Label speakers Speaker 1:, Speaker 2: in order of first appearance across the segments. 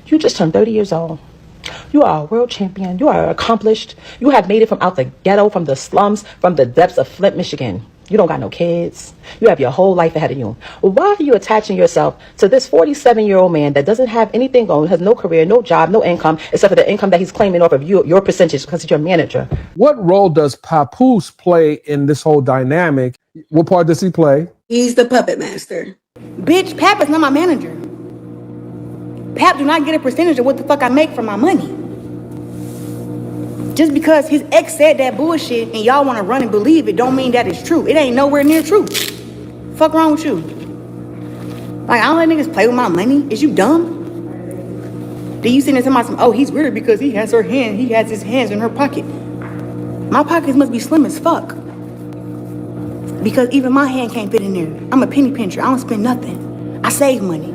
Speaker 1: You just turned 30 years old. You are a world champion. You are accomplished. You have made it from out the ghetto, from the slums, from the depths of Flint, Michigan. You don't got no kids. You have your whole life ahead of you. Well, why are you attaching yourself to this 47-year-old man that doesn't have anything going, has no career, no job, no income, except for the income that he's claiming off of your percentage because he's your manager?
Speaker 2: What role does Papoose play in this whole dynamic? What part does he play?
Speaker 3: He's the puppet master.
Speaker 4: Bitch, Pap is not my manager. Pap do not get a percentage of what the fuck I make from my money. Just because his ex said that bullshit and y'all want to run and believe it don't mean that it's true. It ain't nowhere near true. Fuck wrong with you? Like, I don't let niggas play with my money. Is you dumb? Then you sitting there talking about some, oh, he's weird because he has his hands in her pocket. My pockets must be slim as fuck. Because even my hand can't fit in there. I'm a penny pincher. I don't spend nothing. I save money.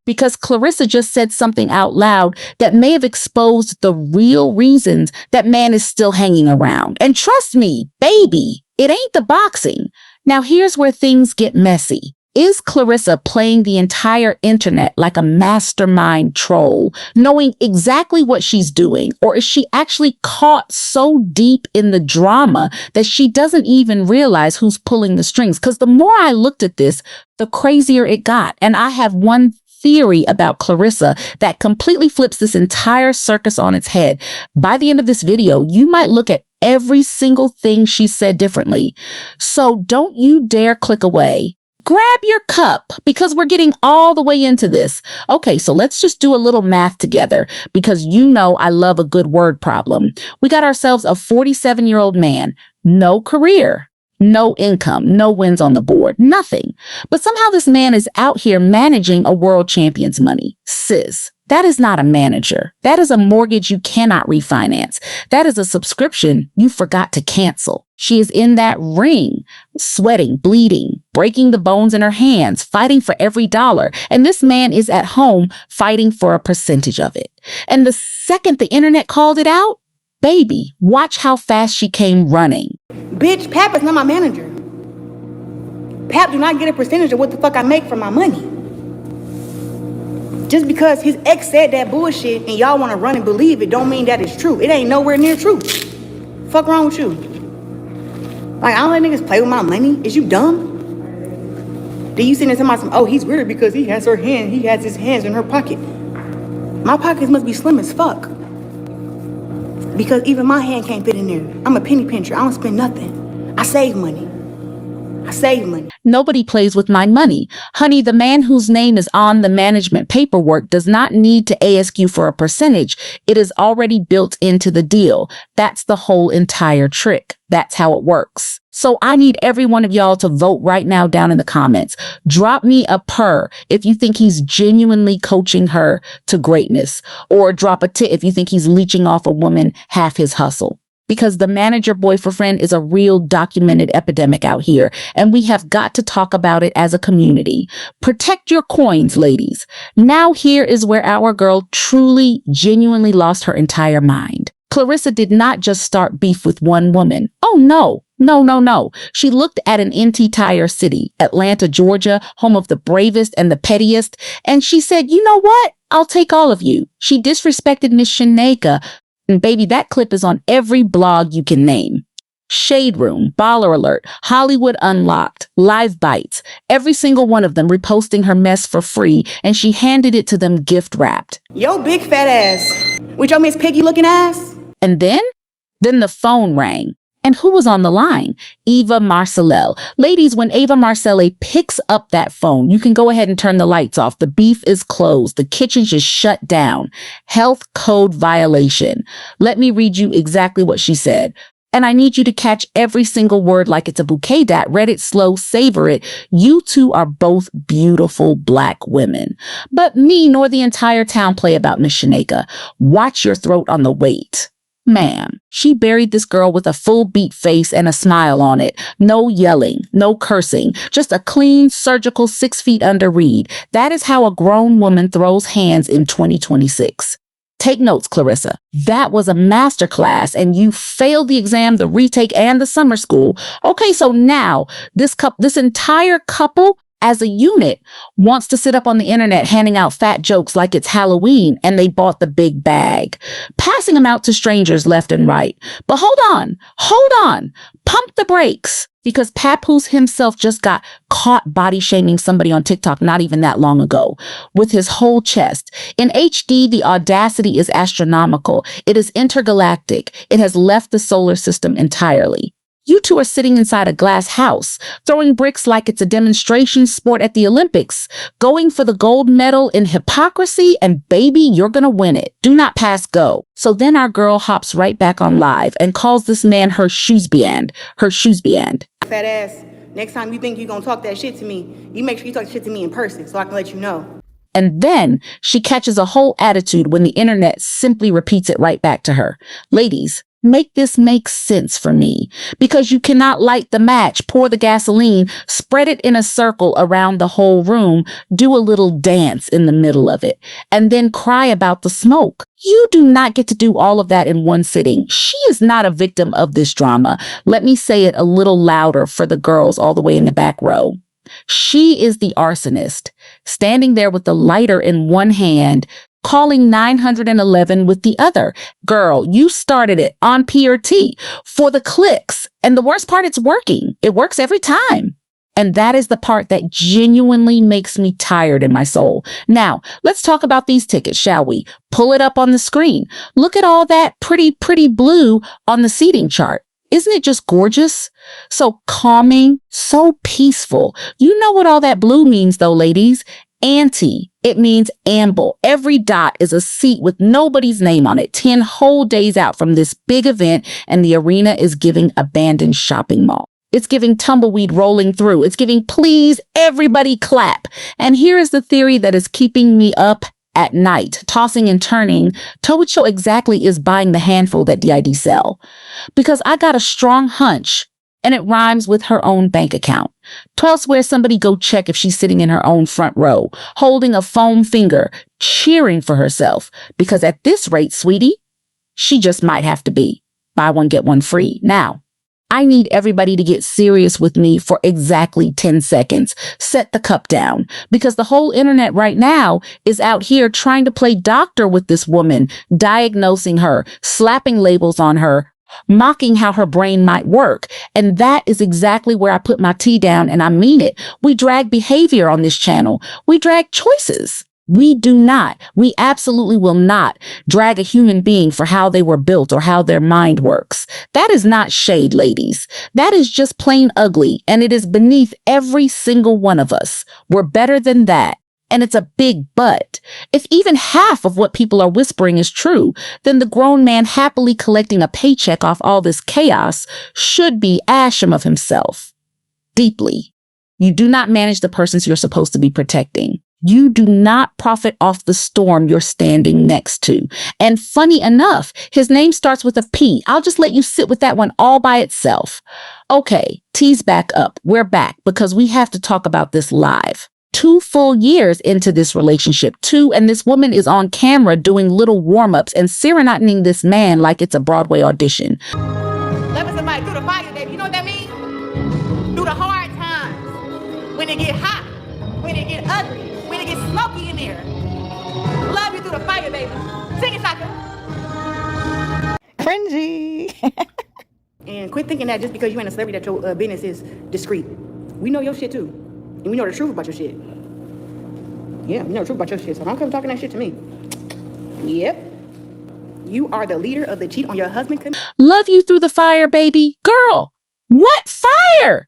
Speaker 5: Because Clarissa just said something out loud that may have exposed the real reasons that man is still hanging around. And trust me, baby, it ain't the boxing. Now here's where things get messy. Is Clarissa playing the entire internet like a mastermind troll, knowing exactly what she's doing? Or is she actually caught so deep in the drama that she doesn't even realize who's pulling the strings? Because the more I looked at this, the crazier it got. And I have one theory about Clarissa that completely flips this entire circus on its head. By the end of this video, you might look at every single thing she said differently. So don't you dare click away. Grab your cup because we're getting all the way into this. Okay, so let's just do a little math together because you know I love a good word problem. We got ourselves a 47-year-old man, no career, no income, no wins on the board, nothing. But somehow this man is out here managing a world champion's money. Sis, that is not a manager. That is a mortgage you cannot refinance. That is a subscription you forgot to cancel. She is in that ring, sweating, bleeding, breaking the bones in her hands, fighting for every dollar. And this man is at home fighting for a percentage of it. And the second the internet called it out, baby, watch how fast she came running.
Speaker 4: Bitch, Pap is not my manager. Pap do not get a percentage of what the fuck I make from my money. Just because his ex said that bullshit and y'all want to run and believe it don't mean that it's true. It ain't nowhere near true. Fuck wrong with you? Like, I don't let niggas play with my money. Is you dumb? Then you sitting there talking about some, oh, he's weird because he has his hands in her pocket. My pockets must be slim as fuck. Because even my hand can't fit in there. I'm a penny pincher. I don't spend nothing. I save money.
Speaker 5: Nobody plays with my money. Honey, the man whose name is on the management paperwork does not need to ask you for a percentage. It is already built into the deal. That's the whole entire trick. That's how it works. So I need every one of y'all to vote right now down in the comments. Drop me a purr if you think he's genuinely coaching her to greatness, or drop a tit if you think he's leeching off a woman half his hustle. Because the manager boyfriend is a real documented epidemic out here, and we have got to talk about it as a community. Protect your coins, ladies. Now here is where our girl truly, genuinely lost her entire mind. Clarissa did not just start beef with one woman. Oh, no. No. She looked at an entire city, Atlanta, Georgia, home of the bravest and the pettiest, and she said, you know what? I'll take all of you. She disrespected Miss Shyneka. And baby, that clip is on every blog you can name. Shade Room, Baller Alert, Hollywood Unlocked, Live Bites, every single one of them reposting her mess for free, and she handed it to them gift wrapped.
Speaker 4: Yo, big fat ass. With your Miss Piggy looking ass.
Speaker 5: And then the phone rang. And who was on the line? Eva Marcelle. Ladies, when Eva Marcelle picks up that phone, you can go ahead and turn the lights off. The beef is closed. The kitchen just shut down. Health code violation. Let me read you exactly what she said. And I need you to catch every single word like it's a bouquet dat. Read it slow, savor it. You two are both beautiful Black women. But me nor the entire town play about Miss Shyneka. Watch your throat on the weight. Ma'am, she buried this girl with a full beat face and a smile on it. No yelling, no cursing, just a clean surgical 6 feet under read. That is how a grown woman throws hands in 2026. Take notes, Clarissa. That was a masterclass and you failed the exam, the retake, and the summer school. Okay, so now this entire couple as a unit, wants to sit up on the internet handing out fat jokes like it's Halloween and they bought the big bag, passing them out to strangers left and right. But hold on, pump the brakes, because Papoose himself just got caught body shaming somebody on TikTok not even that long ago with his whole chest. In HD, the audacity is astronomical. It is intergalactic. It has left the solar system entirely. You two are sitting inside a glass house, throwing bricks like it's a demonstration sport at the Olympics, going for the gold medal in hypocrisy, and baby, you're gonna win it. Do not pass go. So then our girl hops right back on live and calls this man her shoesband.
Speaker 4: Fat ass, next time you think you're gonna talk that shit to me, you make sure you talk shit to me in person so I can let you know.
Speaker 5: And then she catches a whole attitude when the internet simply repeats it right back to her. Ladies, make this make sense for me, because you cannot light the match, pour the gasoline, spread it in a circle around the whole room, do a little dance in the middle of it, and then cry about the smoke. You do not get to do all of that in one sitting. She is not a victim of this drama. Let me say it a little louder for the girls all the way in the back row. She is the arsonist, standing there with the lighter in one hand, calling 911 with the other. Girl, you started it on PRT for the clicks. And the worst part, it's working. It works every time. And that is the part that genuinely makes me tired in my soul. Now, let's talk about these tickets, shall we? Pull it up on the screen. Look at all that pretty blue on the seating chart. Isn't it just gorgeous? So calming, so peaceful. You know what all that blue means though, ladies? Anti. It means amble. Every dot is a seat with nobody's name on it. 10 whole days out from this big event, and the arena is giving abandoned shopping mall. It's giving tumbleweed rolling through. It's giving please everybody clap. And here is the theory that is keeping me up at night, tossing and turning. Toicho exactly is buying the handful that DID sell. Because I got a strong hunch, and it rhymes with her own bank account. To elsewhere, somebody go check if she's sitting in her own front row, holding a foam finger, cheering for herself. Because at this rate, sweetie, she just might have to be. Buy one, get one free. Now, I need everybody to get serious with me for exactly 10 seconds. Set the cup down, because the whole internet right now is out here trying to play doctor with this woman, diagnosing her, slapping labels on her, mocking how her brain might work. And that is exactly where I put my tea down, and I mean it. We drag behavior on this channel. We drag choices. We absolutely will not drag a human being for how they were built or how their mind works. That is not shade, ladies. That is just plain ugly, and it is beneath every single one of us. We're better than that. And it's a big but. If even half of what people are whispering is true, then the grown man happily collecting a paycheck off all this chaos should be ashamed of himself. Deeply. You do not manage the persons you're supposed to be protecting. You do not profit off the storm you're standing next to. And funny enough, his name starts with a P. I'll just let you sit with that one all by itself. Okay, tease back up. We're back because we have to talk about this live. 2 full years into this relationship, and this woman is on camera doing little warm-ups and serenading this man like it's a Broadway audition.
Speaker 4: Loving somebody through the fire, baby. You know what that means? Through the hard times. When it get hot. When it get ugly. When it get smoky in there. Love you through the fire, baby. Sing it, Saka.
Speaker 1: Cringy.
Speaker 4: And quit thinking that just because you ain't a celebrity that your business is discreet. We know your shit too. And we know the truth about your shit. Yeah, we know the truth about your shit. So don't come talking that shit to me. Yep. You are the leader of the cheat on your husband.
Speaker 5: Love you through the fire, baby. Girl, what fire?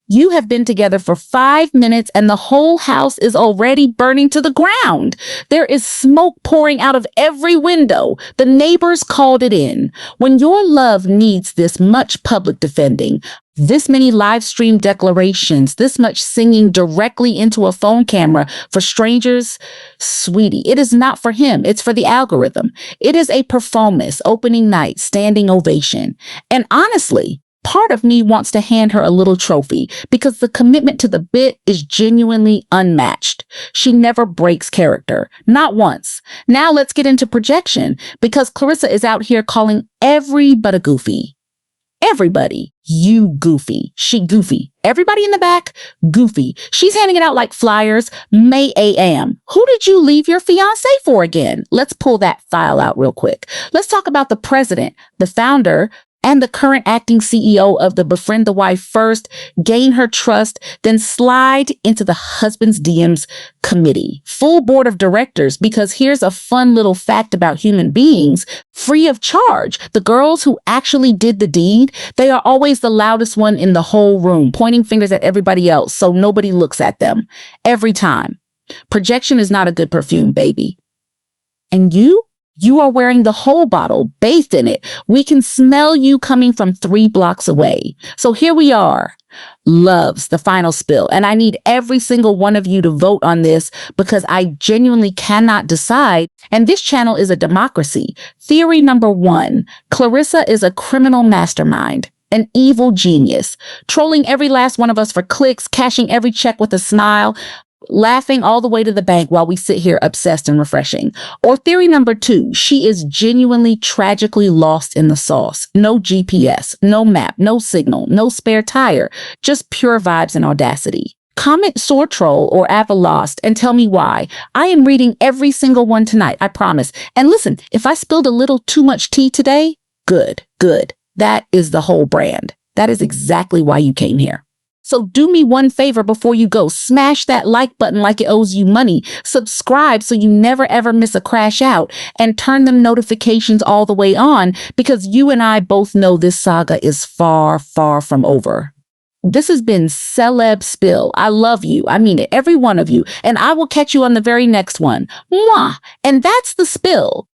Speaker 5: You have been together for 5 minutes and the whole house is already burning to the ground. There is smoke pouring out of every window. The neighbors called it in. When your love needs this much public defending, this many live stream declarations, this much singing directly into a phone camera for strangers, sweetie, it is not for him. It's for the algorithm. It is a performance, opening night, standing ovation. And honestly, part of me wants to hand her a little trophy because the commitment to the bit is genuinely unmatched. She never breaks character. Not once. Now let's get into projection because Clarissa is out here calling everybody goofy. Everybody. You goofy. She goofy. Everybody in the back, goofy. She's handing it out like flyers. May AM. Who did you leave your fiance for again? Let's pull that file out real quick. Let's talk about the president, the founder, and the current acting CEO of the Befriend the Wife first, gain her trust, then slide into the husband's DMs committee. Full board of directors, because here's a fun little fact about human beings, free of charge. The girls who actually did the deed, they are always the loudest one in the whole room, pointing fingers at everybody else so nobody looks at them. Every time. Projection is not a good perfume, baby. And you are wearing the whole bottle, bathed in it. We can smell you coming from 3 blocks away. So here we are. Loves the final spill. And I need every single one of you to vote on this because I genuinely cannot decide. And this channel is a democracy. Theory number 1, Clarissa is a criminal mastermind. An evil genius, trolling every last one of us for clicks, cashing every check with a smile, laughing all the way to the bank while we sit here obsessed and refreshing. Or theory number 2, she is genuinely tragically lost in the sauce. No GPS, no map, no signal, no spare tire, just pure vibes and audacity. Comment sore troll or Ava lost and tell me why. I am reading every single one tonight, I promise. And listen, if I spilled a little too much tea today, good. That is the whole brand. That is exactly why you came here. So do me one favor before you go. Smash that like button like it owes you money. Subscribe so you never ever miss a crash out. And turn them notifications all the way on because you and I both know this saga is far, far from over. This has been Celeb Spill. I love you. I mean it, every one of you. And I will catch you on the very next one. Mwah! And that's the spill.